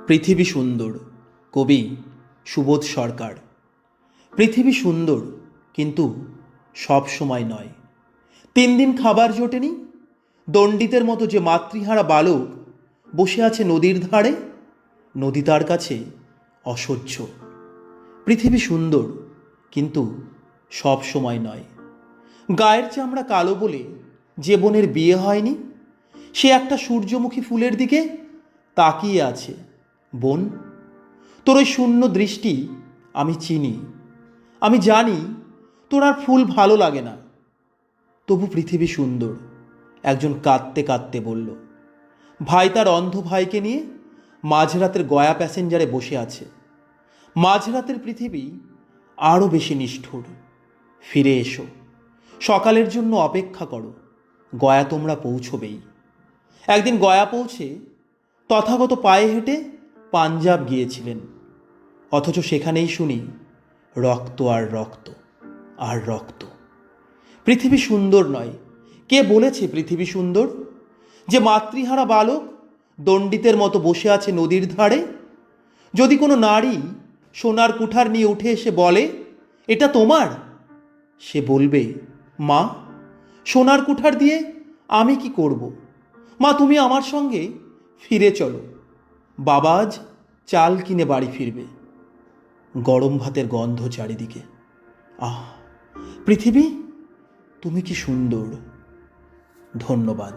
পৃথিবী সুন্দর। কবি সুবোধ সরকার। পৃথিবী সুন্দর, কিন্তু সব সময় নয়। 3 দিন খাবার জোটেনি, দণ্ডিতের মতো যে মাতৃহারা বালক বসে আছে নদীর ধারে, নদী তার কাছে অসহ্য। পৃথিবী সুন্দর, কিন্তু সব সময় নয়। গায়ের চামড়া কালো বলে যে বোনের বিয়ে হয়নি, সে একটা সূর্যমুখী ফুলের দিকে তাকিয়ে আছে। বোন, তোর ওই শূন্য দৃষ্টি আমি চিনি। আমি জানি তোর আর ফুল ভালো লাগে না। তবু পৃথিবী সুন্দর, একজন কাঁদতে কাঁদতে বলল। ভাই তার অন্ধ ভাইকে নিয়ে মাঝরাতের গয়া প্যাসেঞ্জারে বসে আছে। মাঝরাতের পৃথিবী আরও বেশি নিষ্ঠুর। ফিরে এসো, সকালের জন্য অপেক্ষা করো, গয়া তোমরা পৌঁছবেই। একদিন গয়া পৌঁছে তথাগত পায়ে হেঁটে পাঞ্জাব গিয়েছিলেন, অথচ সেখানেই শুনি রক্ত আর রক্ত আর রক্ত। পৃথিবী সুন্দর নয়। কে বলেছে পৃথিবী সুন্দর? যে মাতৃহারা বালক দণ্ডিতের মতো বসে আছে নদীর ধারে। যদি কোনো নারী সোনার কুঠার নিয়ে উঠে এসে বলে, এটা তোমার, সে বলবে, মা, সোনার কুঠার দিয়ে আমি কি করব? মা, তুমি আমার সঙ্গে ফিরে চলো। বাবা আজ চাল কিনে বাড়ি ফিরবে। গরম ভাতের গন্ধ চারিদিকে। আহ, পৃথিবী, তুমি কি সুন্দর। ধন্যবাদ।